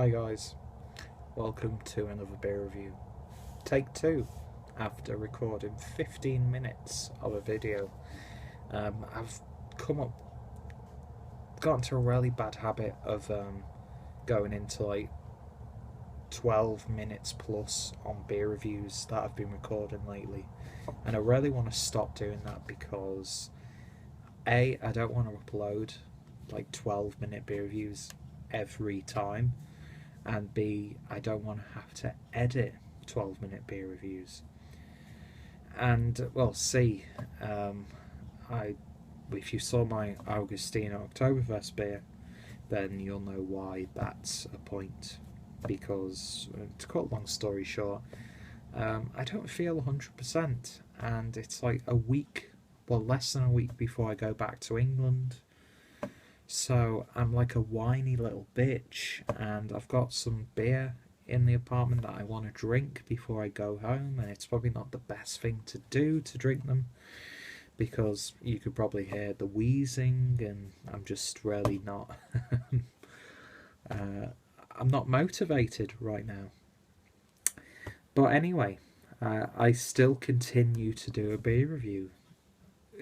Hi guys, welcome to another beer review. Take two after recording 15 minutes of a video. I've gotten to a really bad habit of going into like 12 minutes plus on beer reviews that I've been recording lately, and I really want to stop doing that because I don't want to upload like 12-minute beer reviews every time, and B, I don't want to have to edit 12-minute beer reviews. And well, C, I if you saw my Augustino Oktoberfest beer, then you'll know why that's a point. Because, to cut a long story short, I don't feel 100%, and it's like a week, well, less than a week before I go back to England. So I'm like a whiny little bitch, and I've got some beer in the apartment that I want to drink before I go home, and it's probably not the best thing to do to drink them because you could probably hear the wheezing, and I'm just really not. I'm not motivated right now. But anyway, I still continue to do a beer review.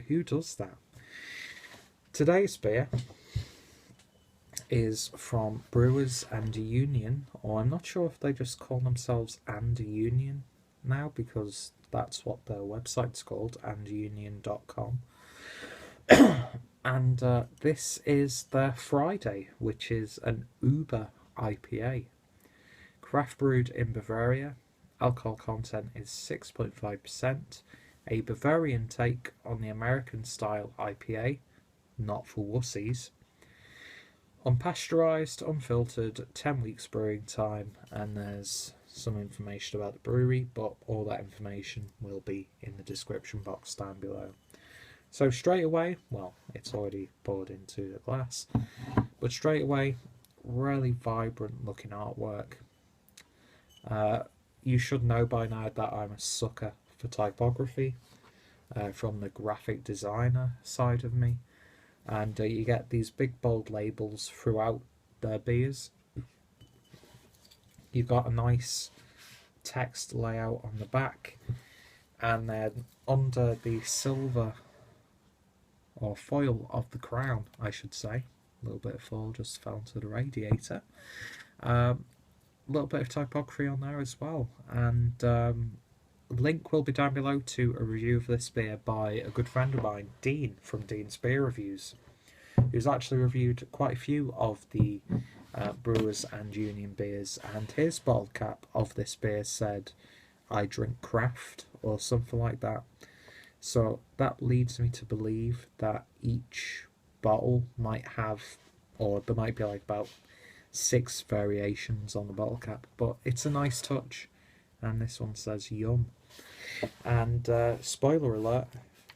Who does that? Today's beer is from Brewers and Union, or I'm not sure if they just call themselves And Union now, because that's what their website's called, andunion.com. And this is their Friday, which is an Über IPA. Craft brewed in Bavaria. Alcohol content is 6.5%. A Bavarian take on the American style IPA, not for wussies. Unpasteurised, unfiltered, 10 weeks brewing time, and there's some information about the brewery, but all that information will be in the description box down below. So straight away, well, it's already poured into the glass, but straight away, really vibrant looking artwork. You should know by now that I'm a sucker for typography, from the graphic designer side of me. And you get these big bold labels throughout their beers. You've got a nice text layout on the back, and then under the silver or foil of the crown, I should say, a little bit of foil just fell into the radiator. A little bit of typography on there as well, and link will be down below to a review of this beer by a good friend of mine, Dean, from Dean's Beer Reviews, who's actually reviewed quite a few of the Brewers and Union beers, and his bottle cap of this beer said, "I drink craft," or something like that. So that leads me to believe that each bottle might have, or there might be like about 6 variations on the bottle cap, but it's a nice touch. And this one says yum. And spoiler alert,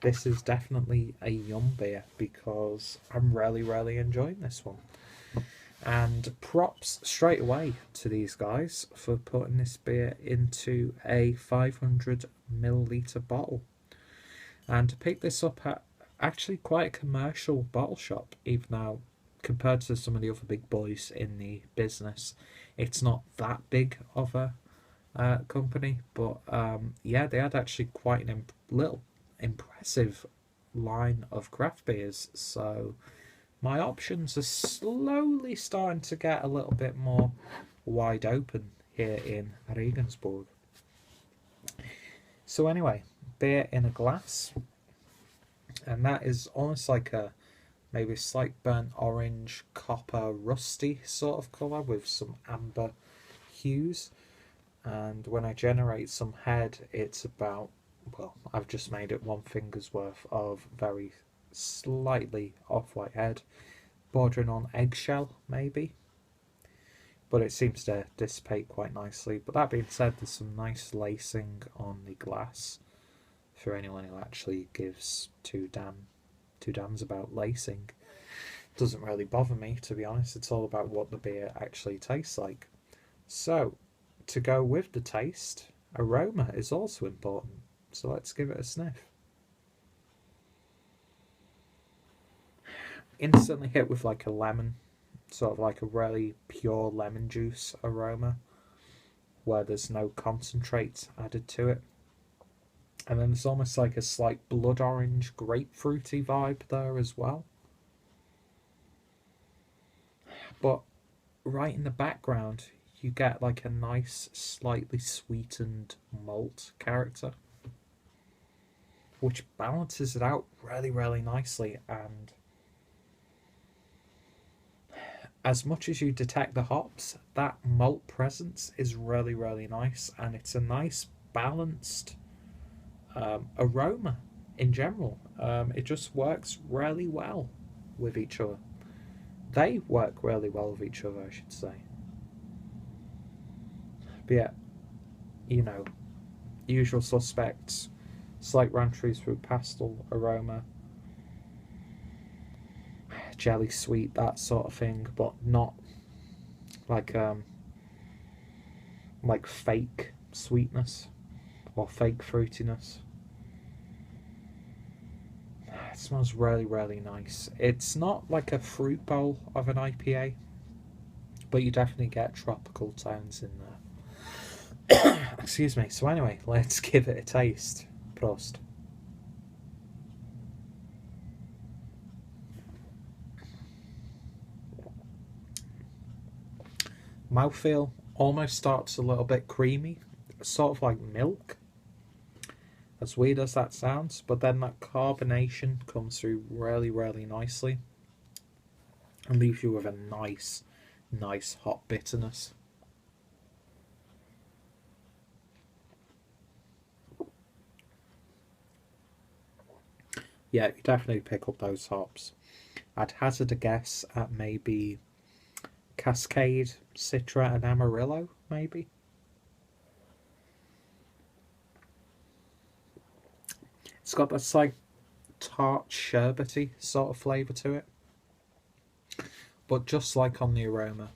this is definitely a yum beer because I'm really enjoying this one. And props straight away to these guys for putting this beer into a 500ml bottle. And to pick this up at actually quite a commercial bottle shop, even though compared to some of the other big boys in the business, it's not that big of a company, but yeah, they had actually quite an little impressive line of craft beers, so my options are slowly starting to get a little bit more wide open here in Regensburg. So anyway, beer in a glass, and that is almost like a maybe slight burnt orange, copper, rusty sort of colour with some amber hues. And when I generate some head, it's about, well, I've just made it 1 finger's worth of very slightly off-white head, bordering on eggshell maybe, but it seems to dissipate quite nicely. But that being said, there's some nice lacing on the glass for anyone who actually gives two damns about lacing. Doesn't really bother me, to be honest. It's all about what the beer actually tastes like. So to go with the taste, aroma is also important, so let's give it a sniff. Instantly hit with like a lemon sort of like a really pure lemon juice aroma where there's no concentrate added to it. And then there's almost like a slight blood orange grapefruity vibe there as well. But right in the background, you get like a nice, slightly sweetened malt character, which balances it out really, really nicely. And as much as you detect the hops, that malt presence is really, really nice. And it's a nice, balanced aroma in general. It just works really well with each other. They work really well with each other, I should say. But yeah, you know, usual suspects, slight rancheries fruit pastel aroma, jelly sweet, that sort of thing, but not like fake sweetness or fake fruitiness. It smells really, really nice. It's not like a fruit bowl of an IPA, but you definitely get tropical tones in there. Excuse me. So anyway, let's give it a taste. Prost. Mouthfeel almost starts a little bit creamy, sort of like milk. As weird as that sounds, but then that carbonation comes through really, really nicely and leaves you with a nice, nice hot bitterness. Yeah, you definitely pick up those hops. I'd hazard a guess at maybe Cascade, Citra, and Amarillo, maybe. It's got this like tart, sherbety sort of flavour to it, but just like on the aroma,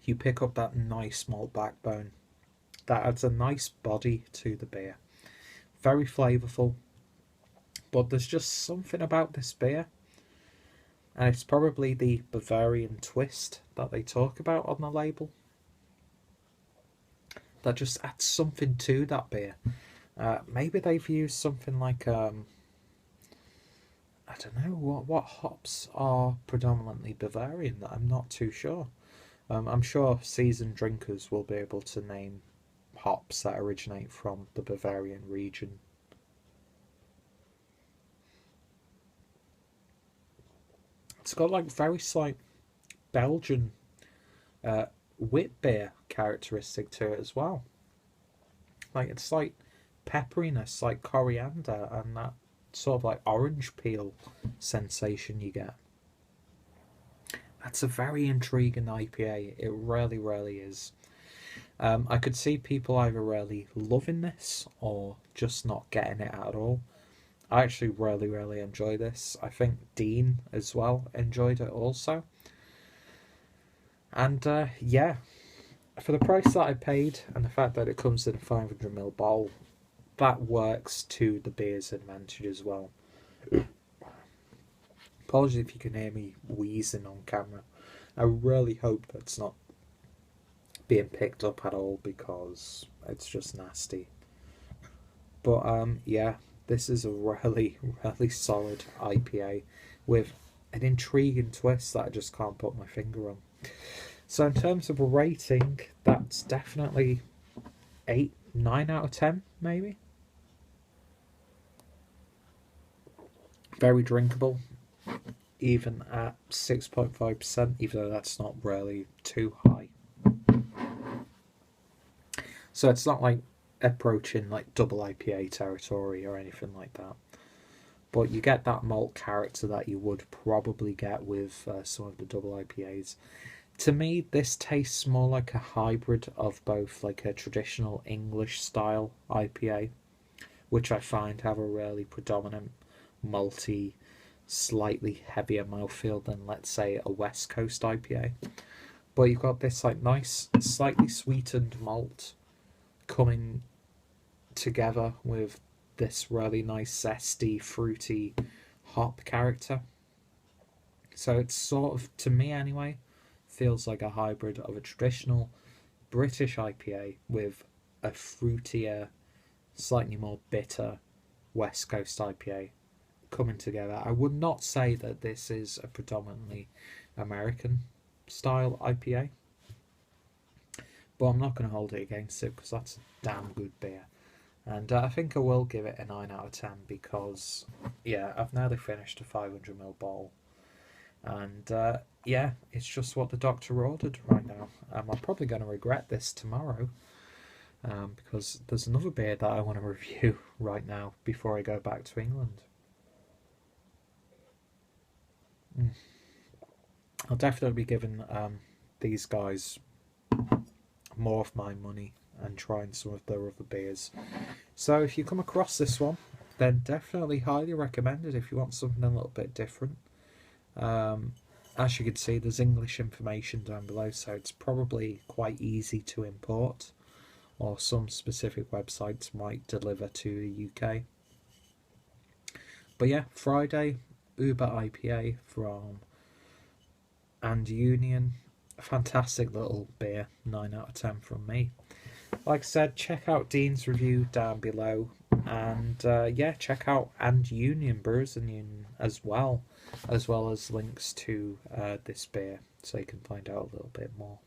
you pick up that nice malt backbone that adds a nice body to the beer. Very flavourful, but there's just something about this beer, and it's probably the Bavarian twist that they talk about on the label, that just adds something to that beer. Maybe they've used something like I don't know what hops are predominantly Bavarian. That I'm not too sure. I'm sure seasoned drinkers will be able to name hops that originate from the Bavarian region. It's got like very slight Belgian wit beer characteristic to it as well. Like it's like pepperiness, like coriander, and that sort of like orange peel sensation you get. That's a very intriguing IPA. It really, really is. I could see people either really loving this or just not getting it at all. I actually really, really enjoy this. I think Dean as well enjoyed it also. And yeah, for the price that I paid and the fact that it comes in a 500ml bowl, that works to the beer's advantage as well. Apologies if you can hear me wheezing on camera. I really hope that's not being picked up at all because it's just nasty. But yeah, this is a really, really solid IPA with an intriguing twist that I just can't put my finger on. So in terms of a rating, that's definitely 8, 9 out of 10, maybe. Very drinkable, even at 6.5%, even though that's not really too high. So it's not like approaching like double IPA territory or anything like that. But you get that malt character that you would probably get with some of the double IPAs. To me, this tastes more like a hybrid of both like a traditional English style IPA, which I find have a really predominant malty, slightly heavier mouthfeel than, let's say, a West Coast IPA. But you've got this like nice, slightly sweetened malt coming together with this really nice, zesty, fruity hop character. So it's sort of, to me anyway, feels like a hybrid of a traditional British IPA with a fruitier, slightly more bitter West Coast IPA coming together. I would not say that this is a predominantly American style IPA, but I'm not going to hold it against it because that's a damn good beer. And I think I will give it a 9 out of 10 because, yeah, I've nearly finished a 500ml bottle. And yeah, it's just what the doctor ordered right now. I'm probably going to regret this tomorrow because there's another beer that I want to review right now before I go back to England. I'll definitely be giving these guys more of my money and trying some of their other beers. So if you come across this one, then definitely highly recommend it if you want something a little bit different. As you can see, there's English information down below, so it's probably quite easy to import, or some specific websites might deliver to the UK. But yeah, Friday, Über IPA from And Union. Fantastic little beer, 9 out of 10 from me. Like I said, check out Dean's review down below, and yeah, check out And Union, Brewers and Union as well as links to this beer, so you can find out a little bit more.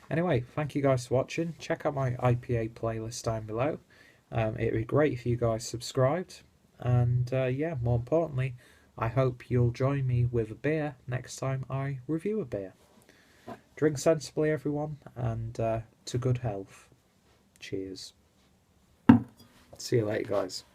Anyway, thank you guys for watching. Check out my IPA playlist down below. It'd be great if you guys subscribed, and yeah, more importantly, I hope you'll join me with a beer next time I review a beer. Drink sensibly, everyone, and to good health. Cheers. See you later, guys.